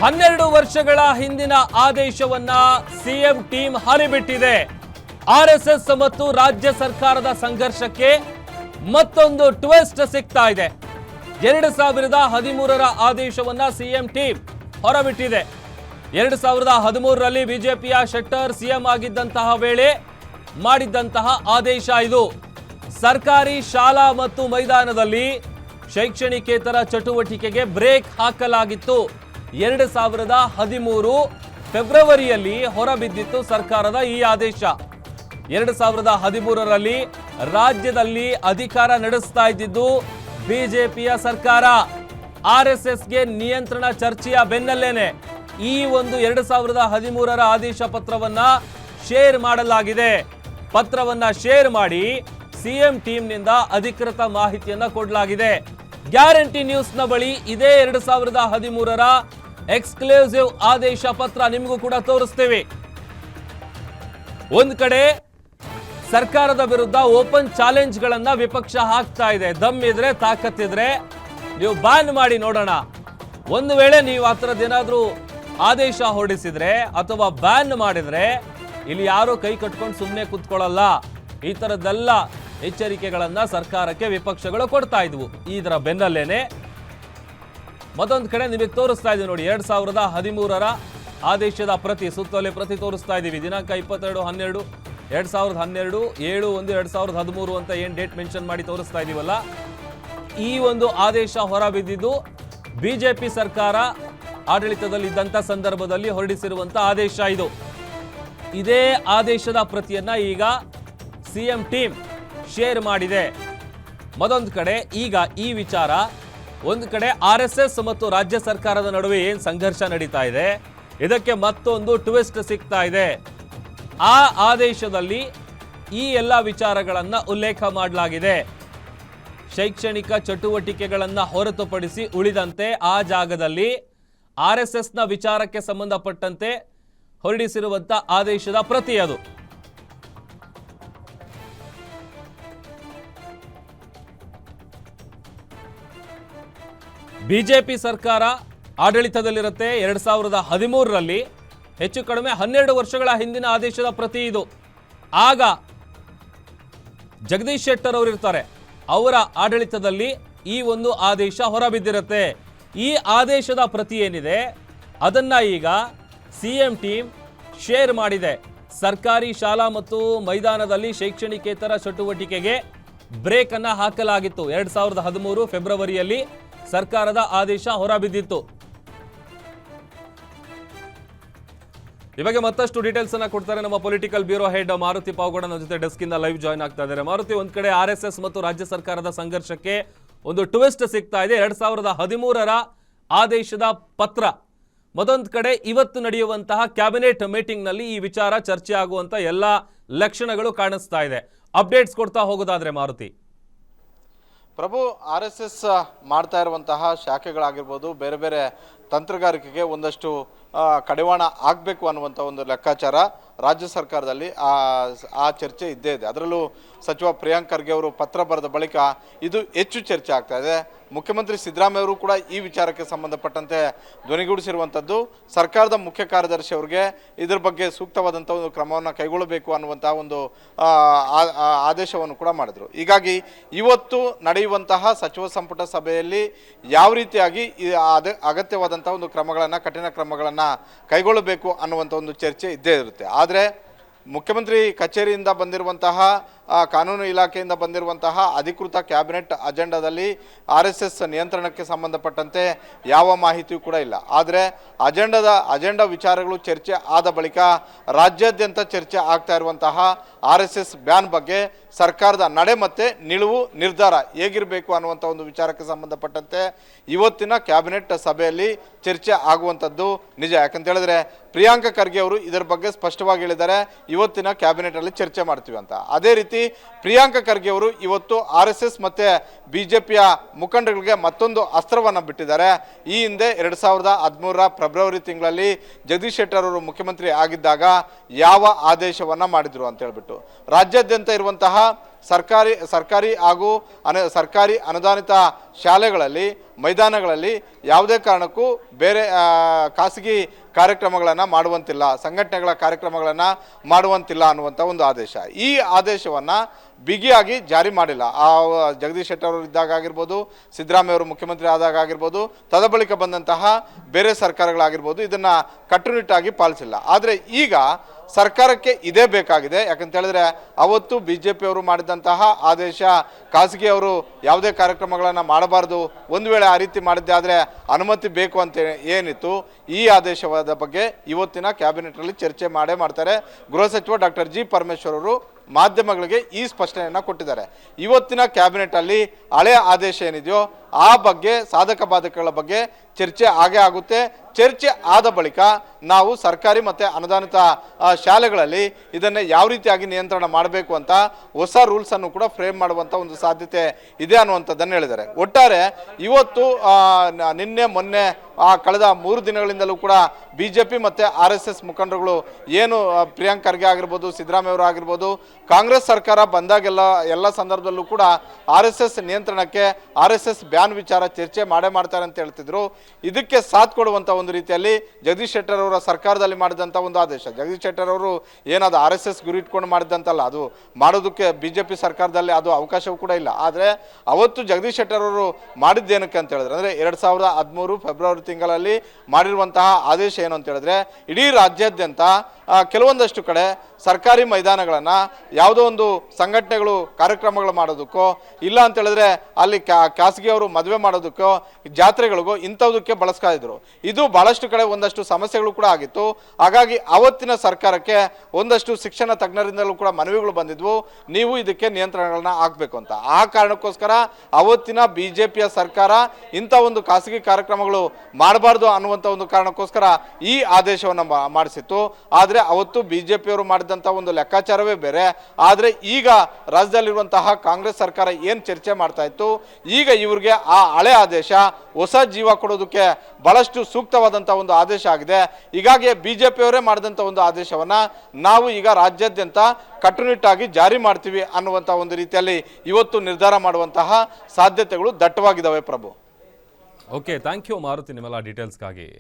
12 ವರ್ಷಗಳ ಹಿಂದಿನ ಆದೇಶವನ್ನ ಸಿಎಂ ಟೀಮ್ ಹರಿಬಿಟ್ಟಿದೆ. ಆರ್ಎಸ್ಎಸ್ ಮತ್ತು ರಾಜ್ಯ ಸರ್ಕಾರದ ಸಂಘರ್ಷಕ್ಕೆ ಮತ್ತೊಂದು ಟ್ವಿಸ್ಟ್ ಸಿಗ್ತಾ ಇದೆ. 2013ರ ಆದೇಶವನ್ನ ಸಿಎಂ ಟೀಮ್ ಹೊರಬಿಟ್ಟಿದೆ. 2013ರಲ್ಲಿ ಬಿಜೆಪಿಯ ಶೆಟ್ಟರ್ ಸಿಎಂ ಆಗಿದ್ದಂತಹ ವೇಳೆ ಮಾಡಿದ್ದಂತಹ ಆದೇಶ ಇದು. ಸರ್ಕಾರಿ ಶಾಲಾ ಮತ್ತು ಮೈದಾನದಲ್ಲಿ ಶೈಕ್ಷಣಿಕೇತರ ಚಟುವಟಿಕೆಗೆ ಬ್ರೇಕ್ ಹಾಕಲಾಗಿತ್ತು. 2013 ಫೆಬ್ರವರಿಯಲ್ಲಿ ಹೊರಬಿದ್ದಿತ್ತು ಸರ್ಕಾರದ ಈ ಆದೇಶ. 2013ರಲ್ಲಿ ರಾಜ್ಯದಲ್ಲಿ ಅಧಿಕಾರ ನಡೆಸ್ತಾ ಇದ್ದಿದ್ದು ಬಿಜೆಪಿಯ ಸರ್ಕಾರ. ಆರ್ಎಸ್ಎಸ್ಗೆ ನಿಯಂತ್ರಣ ಚರ್ಚೆಯ ಬೆನ್ನಲ್ಲೇನೆ ಈ ಒಂದು 2013ರ ಆದೇಶ ಪತ್ರವನ್ನ ಶೇರ್ ಮಾಡಲಾಗಿದೆ. ಪತ್ರವನ್ನ ಶೇರ್ ಮಾಡಿ ಸಿಎಂ ಟೀಮ್ನಿಂದ ಅಧಿಕೃತ ಮಾಹಿತಿಯನ್ನ ಕೊಡಲಾಗಿದೆ. ಗ್ಯಾರಂಟಿ ನ್ಯೂಸ್ನ ಬಳಿ ಇದೇ 2013ರ ಎಕ್ಸ್ಕ್ಲೂಸಿವ್ ಆದೇಶ ಪತ್ರ ನಿಮಗೂ ಕೂಡ ತೋರಿಸ್ತೀವಿ. ಒಂದ್ ಕಡೆ ಸರ್ಕಾರದ ವಿರುದ್ಧ ಓಪನ್ ಚಾಲೆಂಜ್ ಗಳನ್ನ ವಿಪಕ್ಷ ಹಾಕ್ತಾ ಇದೆ. ದಮ್ ಇದ್ರೆ ತಾಕತ್ತಿದ್ರೆ ನೀವು ಬ್ಯಾನ್ ಮಾಡಿ ನೋಡೋಣ. ಒಂದು ವೇಳೆ ನೀವು ಆ ಥರದ್ದೇನಾದ್ರೂ ಆದೇಶ ಹೊರಡಿಸಿದ್ರೆ ಅಥವಾ ಬ್ಯಾನ್ ಮಾಡಿದ್ರೆ ಇಲ್ಲಿ ಯಾರು ಕೈ ಕಟ್ಕೊಂಡು ಸುಮ್ಮನೆ ಕೂತ್ಕೊಳ್ಳಲ್ಲ. ಈ ತರದ್ದೆಲ್ಲ ಎಚ್ಚರಿಕೆಗಳನ್ನ ಸರ್ಕಾರಕ್ಕೆ ವಿಪಕ್ಷಗಳು ಕೊಡ್ತಾ ಇದ್ವು. ಇದರ ಬೆನ್ನಲ್ಲೇನೆ ಮತ್ತೊಂದು ಕಡೆ ನಿಮಗೆ ತೋರಿಸ್ತಾ ಇದೀವಿ ನೋಡಿ, 2013ರ ಆದೇಶದ ಪ್ರತಿ, ಸುತ್ತೋಲೆ ಪ್ರತಿ ತೋರಿಸ್ತಾ ಇದೀವಿ. ದಿನಾಂಕ 22/12/2012, 7/1/2013 ಅಂತ ಏನ್ ಡೇಟ್ ಮೆನ್ಷನ್ ಮಾಡಿ ತೋರಿಸ್ತಾ ಇದೀವಲ್ಲ, ಈ ಒಂದು ಆದೇಶ ಹೊರಬಿದ್ದಿದ್ದು ಬಿಜೆಪಿ ಸರ್ಕಾರ ಆಡಳಿತದಲ್ಲಿದ್ದಂಥ ಸಂದರ್ಭದಲ್ಲಿ ಹೊರಡಿಸಿರುವಂತ ಆದೇಶ ಇದು. ಇದೇ ಆದೇಶದ ಪ್ರತಿಯನ್ನ ಈಗ ಸಿಎಂ ಟೀಮ್ ಶೇರ್ ಮಾಡಿದೆ. ಮತ್ತೊಂದು ಕಡೆ ಈಗ ಈ ವಿಚಾರ, ಒಂದು ಕಡೆ ಆರ್ಎಸ್ಎಸ್ ಮತ್ತು ರಾಜ್ಯ ಸರ್ಕಾರದ ನಡುವೆ ಏನ್ ಸಂಘರ್ಷ ನಡೀತಾ ಇದೆ, ಇದಕ್ಕೆ ಮತ್ತೊಂದು ಟ್ವಿಸ್ಟ್ ಸಿಗ್ತಾ ಇದೆ. ಆ ಆದೇಶದಲ್ಲಿ ಈ ಎಲ್ಲ ವಿಚಾರಗಳನ್ನ ಉಲ್ಲೇಖ ಮಾಡಲಾಗಿದೆ. ಶೈಕ್ಷಣಿಕ ಚಟುವಟಿಕೆಗಳನ್ನ ಹೊರತುಪಡಿಸಿ ಉಳಿದಂತೆ ಆ ಜಾಗದಲ್ಲಿ ಆರ್ಎಸ್ಎಸ್ನ ವಿಚಾರಕ್ಕೆ ಸಂಬಂಧಪಟ್ಟಂತೆ ಹೊರಡಿಸಿರುವಂತ ಆದೇಶದ ಪ್ರತಿ ಅದು. ಬಿಜೆಪಿ ಸರ್ಕಾರ ಆಡಳಿತದಲ್ಲಿರುತ್ತೆ. 2013ರಲ್ಲಿ ಹೆಚ್ಚು ಕಡಿಮೆ 12 ವರ್ಷಗಳ ಹಿಂದಿನ ಆದೇಶದ ಪ್ರತಿ ಇದು. ಆಗ ಜಗದೀಶ್ ಶೆಟ್ಟರ್ ಅವರು ಇರ್ತಾರೆ, ಅವರ ಆಡಳಿತದಲ್ಲಿ ಈ ಒಂದು ಆದೇಶ ಹೊರಬಿದ್ದಿರುತ್ತೆ. ಈ ಆದೇಶದ ಪ್ರತಿ ಏನಿದೆ ಅದನ್ನ ಈಗ ಸಿಎಂ ಟೀಮ್ ಶೇರ್ ಮಾಡಿದೆ. ಸರ್ಕಾರಿ ಶಾಲಾ ಮತ್ತು ಮೈದಾನದಲ್ಲಿ ಶೈಕ್ಷಣಿಕೇತರ ಚಟುವಟಿಕೆಗೆ ಬ್ರೇಕ್ ಅನ್ನ ಹಾಕಲಾಗಿತ್ತು. 2013 ಫೆಬ್ರವರಿಯಲ್ಲಿ ಸರ್ಕಾರದ ಆದೇಶ ಹೊರಬಿದ್ದಿತ್ತು. ಈ ಬಗ್ಗೆ ಮತ್ತಷ್ಟು ಡೀಟೇಲ್ಸ್ ಅನ್ನ ಕೊಡ್ತಾರೆ ನಮ್ಮ political bureau head Maruti Pavagowda. ನಮ್ಮ ಜೊತೆ ಡೆಸ್ಕ್ ಇಂದ ಲೈವ್ ಜಾಯ್ನ್ ಆಗ್ತಾ ಇದ್ದಾರೆ. ಮಾರುತಿ, ಒಂದ್ ಕಡೆ ಆರ್ಎಸ್ಎಸ್ ಮತ್ತು ರಾಜ್ಯ ಸರ್ಕಾರದ ಸಂಘರ್ಷಕ್ಕೆ ಒಂದು ಟ್ವಿಸ್ಟ್ ಸಿಗ್ತಾ ಇದೆ. 2013ರ ಆದೇಶದ ಪತ್ರ, ಮತ್ತೊಂದು ಕಡೆ ಇವತ್ತು ನಡೆಯುವಂತಹ ಕ್ಯಾಬಿನೆಟ್ ಮೀಟಿಂಗ್ ನಲ್ಲಿ ಈ ವಿಚಾರ ಚರ್ಚೆ ಆಗುವಂತ ಎಲ್ಲಾ ಲಕ್ಷಣಗಳು ಕಾಣಿಸ್ತಾ ಇದೆ. ಅಪ್ಡೇಟ್ಸ್ ಕೊಡ್ತಾ ಹೋಗೋದಾದ್ರೆ ಮಾರುತಿ. ಪ್ರಭು, ಆರ್ಎಸ್ಎಸ್ ಮಾಡ್ತಾ ಇರುವಂತಹ ಶಾಖೆಗಳಾಗಿರ್ಬೋದು, ಬೇರೆ ಬೇರೆ ತಂತ್ರಗಾರಿಕೆಗೆ ಒಂದಷ್ಟು ಕಡಿವಾಣ ಆಗಬೇಕು ಅನ್ನುವಂಥ ಒಂದು ಲೆಕ್ಕಾಚಾರ ರಾಜ್ಯ ಸರ್ಕಾರದಲ್ಲಿ ಆ ಚರ್ಚೆ ಇದ್ದೇ ಇದೆ. ಅದರಲ್ಲೂ ಸಚಿವ ಪ್ರಿಯಾಂಕ್ ಖರ್ಗೆ ಅವರು ಪತ್ರ ಬರೆದ ಬಳಿಕ ಇದು ಹೆಚ್ಚು ಚರ್ಚೆ ಆಗ್ತಾ ಇದೆ. ಮುಖ್ಯಮಂತ್ರಿ ಸಿದ್ದರಾಮಯ್ಯ ಅವರು ಕೂಡ ಈ ವಿಚಾರಕ್ಕೆ ಸಂಬಂಧಪಟ್ಟಂತೆ ಧ್ವನಿಗೂಡಿಸಿರುವಂಥದ್ದು. ಸರ್ಕಾರದ ಮುಖ್ಯ ಕಾರ್ಯದರ್ಶಿ ಅವರಿಗೆ ಇದರ ಬಗ್ಗೆ ಸೂಕ್ತವಾದಂಥ ಒಂದು ಕ್ರಮವನ್ನು ಕೈಗೊಳ್ಳಬೇಕು ಅನ್ನುವಂಥ ಒಂದು ಆದೇಶವನ್ನು ಕೂಡ ಮಾಡಿದರು. ಹೀಗಾಗಿ ಇವತ್ತು ನಡೆಯುವಂತಹ ಸಚಿವ ಸಂಪುಟ ಸಭೆಯಲ್ಲಿ ಯಾವ ರೀತಿಯಾಗಿ ಅಗತ್ಯವಾದಂಥ ಒಂದು ಕ್ರಮಗಳನ್ನು, ಕಠಿಣ ಕ್ರಮಗಳನ್ನು ಕೈಗೊಳ್ಳಬೇಕು ಅನ್ನುವಂಥ ಒಂದು ಚರ್ಚೆ ಇದ್ದೇ ಇರುತ್ತೆ. ಆದರೆ ಮುಖ್ಯಮಂತ್ರಿ ಕಚೇರಿಯಿಂದ ಬಂದಿರುವಂತಹ, ಕಾನೂನು ಇಲಾಖೆಯಿಂದ ಬಂದಿರುವಂತಹ ಅಧಿಕೃತ ಕ್ಯಾಬಿನೆಟ್ ಅಜೆಂಡಾದಲ್ಲಿ ಆರ್ಎಸ್ಎಸ್ ನಿಯಂತ್ರಣಕ್ಕೆ ಸಂಬಂಧಪಟ್ಟಂತೆ ಯಾವ ಮಾಹಿತಿಯೂ ಕೂಡ ಇಲ್ಲ. ಆದರೆ ಅಜೆಂಡಾ ವಿಚಾರಗಳು ಚರ್ಚೆ ಆದ ಬಳಿಕ ರಾಜ್ಯಾದ್ಯಂತ ಚರ್ಚೆ ಆಗ್ತಾ ಇರುವಂತಹ ಆರ್ಎಸ್ಎಸ್ ಬ್ಯಾನ್ ಬಗ್ಗೆ ಸರ್ಕಾರದ ನಡೆ ಮತ್ತು ನಿಲುವು ನಿರ್ಧಾರ ಹೇಗಿರಬೇಕು ಅನ್ನುವಂಥ ಒಂದು ವಿಚಾರಕ್ಕೆ ಸಂಬಂಧಪಟ್ಟಂತೆ ಇವತ್ತಿನ ಕ್ಯಾಬಿನೆಟ್ ಸಭೆಯಲ್ಲಿ ಚರ್ಚೆ ಆಗುವಂಥದ್ದು ನಿಜ. ಯಾಕಂತ ಹೇಳಿದ್ರೆ ಪ್ರಿಯಾಂಕ ಖರ್ಗೆ ಅವರು ಇದರ ಬಗ್ಗೆ ಸ್ಪಷ್ಟವಾಗಿ ಹೇಳಿದ್ದಾರೆ, ಇವತ್ತಿನ ಕ್ಯಾಬಿನೆಟಲ್ಲಿ ಚರ್ಚೆ ಮಾಡ್ತೀವಿ ಅಂತ. ಅದೇ ರೀತಿ ಪ್ರಿಯಾಂಕ ಖರ್ಗೆ ಅವರು ಇವತ್ತು ಆರ್ಎಸ್ಎಸ್ ಮತ್ತೆ ಬಿಜೆಪಿಯ ಮುಖಂಡರಿಗೆ ಮತ್ತೊಂದು ಅಸ್ತ್ರವನ್ನು ಬಿಟ್ಟಿದ್ದಾರೆ. ಈ ಹಿಂದೆ 2013ರ ಫೆಬ್ರವರಿ ತಿಂಗಳಲ್ಲಿ ಜಗದೀಶ್ ಶೆಟ್ಟರ್ ಅವರು ಮುಖ್ಯಮಂತ್ರಿ ಆಗಿದ್ದಾಗ ಯಾವ ಆದೇಶವನ್ನ ಮಾಡಿದ್ರು ಅಂತ ಹೇಳ್ಬಿಟ್ಟು ರಾಜ್ಯಾದ್ಯಂತ ಇರುವಂತಹ ಸರ್ಕಾರಿ ಹಾಗೂ ಸರ್ಕಾರಿ ಅನುದಾನಿತ ಶಾಲೆಗಳಲ್ಲಿ ಮೈದಾನಗಳಲ್ಲಿ ಯಾವುದೇ ಕಾರಣಕ್ಕೂ ಬೇರೆ ಖಾಸಗಿ ಕಾರ್ಯಕ್ರಮಗಳನ್ನು ಮಾಡುವಂತಿಲ್ಲ, ಸಂಘಟನೆಗಳ ಕಾರ್ಯಕ್ರಮಗಳನ್ನು ಮಾಡುವಂತಿಲ್ಲ ಅನ್ನುವಂಥ ಒಂದು ಆದೇಶ. ಈ ಆದೇಶವನ್ನು ಬಿಗಿಯಾಗಿ ಜಾರಿ ಮಾಡಿಲ್ಲ. ಜಗದೀಶ್ ಶೆಟ್ಟರ್ ಅವರು ಇದ್ದಾಗ ಆಗಿರ್ಬೋದು, ಸಿದ್ದರಾಮಯ್ಯ ಅವರು ಮುಖ್ಯಮಂತ್ರಿ ಆದಾಗ ಆಗಿರ್ಬೋದು, ತದಬಳಿಕ ಬಂದಂತಹ ಬೇರೆ ಸರ್ಕಾರಗಳಾಗಿರ್ಬೋದು ಇದನ್ನು ಕಟ್ಟುನಿಟ್ಟಾಗಿ ಪಾಲಿಸಿಲ್ಲ. ಆದರೆ ಈಗ ಸರ್ಕಾರಕ್ಕೆ ಇದೇ ಬೇಕಾಗಿದೆ. ಯಾಕಂತ ಹೇಳಿದ್ರೆ ಅವತ್ತು BJP ಅವರು ಮಾಡಿದಂತಹ ಆದೇಶ ಖಾಸಗಿಯವರು ಯಾವುದೇ ಕಾರ್ಯಕ್ರಮಗಳನ್ನು ಮಾಡಬಾರ್ದು, ಒಂದು ವೇಳೆ ಆ ರೀತಿ ಮಾಡಿದ್ದೆ ಆದರೆ ಅನುಮತಿ ಬೇಕು ಅಂತ ಏನಿತ್ತು, ಈ ಆದೇಶವಾದ ಬಗ್ಗೆ ಇವತ್ತಿನ ಕ್ಯಾಬಿನೆಟ್ನಲ್ಲಿ ಚರ್ಚೆ ಮಾಡ್ತಾರೆ. ಗೃಹ ಸಚಿವ ಡಾಕ್ಟರ್ ಜಿ ಪರಮೇಶ್ವರ್ ಅವರು ಮಾಧ್ಯಮಗಳಿಗೆ ಈ ಸ್ಪಷ್ಟನೆಯನ್ನು ಕೊಟ್ಟಿದ್ದಾರೆ. ಇವತ್ತಿನ ಕ್ಯಾಬಿನೆಟಲ್ಲಿ ಹಳೆಯ ಆದೇಶ ಏನಿದೆಯೋ ಆ ಬಗ್ಗೆ ಸಾಧಕ ಬಾಧಕಗಳ ಬಗ್ಗೆ ಚರ್ಚೆ ಆಗುತ್ತೆ. ಚರ್ಚೆ ಆದ ಬಳಿಕ ನಾವು ಸರ್ಕಾರಿ ಮತ್ತು ಅನುದಾನಿತ ಶಾಲೆಗಳಲ್ಲಿ ಇದನ್ನು ಯಾವ ರೀತಿಯಾಗಿ ನಿಯಂತ್ರಣ ಮಾಡಬೇಕು ಅಂತ ಹೊಸ ರೂಲ್ಸನ್ನು ಕೂಡ ಫ್ರೇಮ್ ಮಾಡುವಂಥ ಒಂದು ಸಾಧ್ಯತೆ ಇದೆ ಅನ್ನುವಂಥದ್ದನ್ನು ಹೇಳಿದ್ದಾರೆ. ಒಟ್ಟಾರೆ ಇವತ್ತು ನಿನ್ನೆ ಮೊನ್ನೆ ಕಳೆದ 3 ದಿನಗಳಿಂದಲೂ ಕೂಡ BJP ಮತ್ತು RSS ಮುಖಂಡರುಗಳು ಏನು ಪ್ರಿಯಾಂಕ್ ಖರ್ಗೆ ಆಗಿರ್ಬೋದು, ಸಿದ್ದರಾಮಯ್ಯ ಅವರು ಆಗಿರ್ಬೋದು, ಕಾಂಗ್ರೆಸ್ ಸರ್ಕಾರ ಬಂದಾಗೆಲ್ಲ ಎಲ್ಲ ಸಂದರ್ಭದಲ್ಲೂ ಕೂಡ RSS ನಿಯಂತ್ರಣಕ್ಕೆ RSS ಬ್ಯಾನ್ ವಿಚಾರ ಚರ್ಚೆ ಮಾಡ್ತಾರೆ ಅಂತ ಹೇಳ್ತಿದ್ರು. ಇದಕ್ಕೆ ಸಾಥ್ ಕೊಡುವಂಥ ಒಂದು ರೀತಿಯಲ್ಲಿ ಜಗದೀಶ್ ಶೆಟ್ಟರ್ ಅವರ ಸರ್ಕಾರದಲ್ಲಿ ಮಾಡಿದಂಥ ಒಂದು ಆದೇಶ. ಜಗದೀಶ್ ಶೆಟ್ಟರ್ ಅವರು ಏನಾದ RSS ಗುರಿ ಇಟ್ಕೊಂಡು ಮಾಡಿದಂತಲ್ಲ, ಅದು ಮಾಡೋದಕ್ಕೆ BJP ಸರ್ಕಾರದಲ್ಲಿ ಅದು ಅವಕಾಶವೂ ಕೂಡ ಇಲ್ಲ. ಆದರೆ ಅವತ್ತು ಜಗದೀಶ್ ಶೆಟ್ಟರ್ ಅವರು ಮಾಡಿದ್ದೇನಕ್ಕೆ ಅಂತ ಹೇಳಿದ್ರೆ, ಅಂದರೆ 2013 ಫೆಬ್ರವರಿ ತಿಂಗಳಲ್ಲಿ ಮಾಡಿರುವಂತಹ ಆದೇಶ ಏನು ಅಂತ ಹೇಳಿದ್ರೆ, ಇಡೀ ರಾಜ್ಯಾದ್ಯಂತ ಕೆಲವೊಂದಷ್ಟು ಕಡೆ ಸರ್ಕಾರಿ ಮೈದಾನಗಳನ್ನು ಯಾವುದೋ ಒಂದು ಸಂಘಟನೆಗಳು ಕಾರ್ಯಕ್ರಮಗಳು ಮಾಡೋದಕ್ಕೋ ಇಲ್ಲ ಅಂತ ಹೇಳಿದ್ರೆ ಅಲ್ಲಿ ಖಾಸಗಿಯವರು ಮದುವೆ ಮಾಡೋದಕ್ಕೋ ಜಾತ್ರೆಗಳಿಗೋ ಇಂಥದಕ್ಕೆ ಬಳಸ್ತಾ ಇದ್ರು. ಇದು ಬಹಳಷ್ಟು ಕಡೆ ಒಂದಷ್ಟು ಸಮಸ್ಯೆಗಳು ಕೂಡ ಆಗಿತ್ತು. ಹಾಗಾಗಿ ಅವತ್ತಿನ ಸರ್ಕಾರಕ್ಕೆ ಒಂದಷ್ಟು ಶಿಕ್ಷಣ ತಜ್ಞರಿಂದಲೂ ಕೂಡ ಮನವಿಗಳು ಬಂದಿದ್ವು, ನೀವು ಇದಕ್ಕೆ ನಿಯಂತ್ರಣಗಳನ್ನ ಹಾಕಬೇಕು ಅಂತ. ಆ ಕಾರಣಕ್ಕೋಸ್ಕರ ಅವತ್ತಿನ BJPಯ ಸರ್ಕಾರ ಇಂಥ ಒಂದು ಖಾಸಗಿ ಕಾರ್ಯಕ್ರಮಗಳು ಮಾಡಬಾರ್ದು ಅನ್ನುವಂಥ ಒಂದು ಕಾರಣಕ್ಕೋಸ್ಕರ ಈ ಆದೇಶವನ್ನು ಮಾಡಿಸಿತ್ತು. ಆದರೆ ಅವತ್ತು BJPಯವರು ಮಾಡಿದಂಥ ಒಂದು ಲೆಕ್ಕಾಚಾರವೇ ಬೇರೆ. ಆದರೆ ಈಗ ರಾಜ್ಯದಲ್ಲಿರುವಂತಹ ಕಾಂಗ್ರೆಸ್ ಸರ್ಕಾರ ಏನು ಚರ್ಚೆ ಮಾಡ್ತಾ ಇತ್ತು, ಈಗ ಇವ್ರಿಗೆ ಆ ಹಳೆ ಆದೇಶ ಹೊಸ ಜೀವ ಕೊಡೋದಕ್ಕೆ ಬಹಳಷ್ಟು ಸೂಕ್ತವಾದಂಥ ಒಂದು ಆದೇಶ ಆಗಿದೆ. ಹೀಗಾಗಿ BJPಯವರೇ ಮಾಡಿದಂಥ ಒಂದು ಆದೇಶವನ್ನು ನಾವು ಈಗ ರಾಜ್ಯಾದ್ಯಂತ ಕಟ್ಟುನಿಟ್ಟಾಗಿ ಜಾರಿ ಮಾಡ್ತೀವಿ ಅನ್ನುವಂಥ ಒಂದು ರೀತಿಯಲ್ಲಿ ಇವತ್ತು ನಿರ್ಧಾರ ಮಾಡುವಂತಹ ಸಾಧ್ಯತೆಗಳು ದಟ್ಟವಾಗಿದ್ದಾವೆ. ಪ್ರಭು, ಓಕೆ, ಥ್ಯಾಂಕ್ ಯು ಮಾರುತಿ ನಿಮ್ಮೆಲ್ಲ ಡೀಟೇಲ್ಸ್ಗಾಗಿ.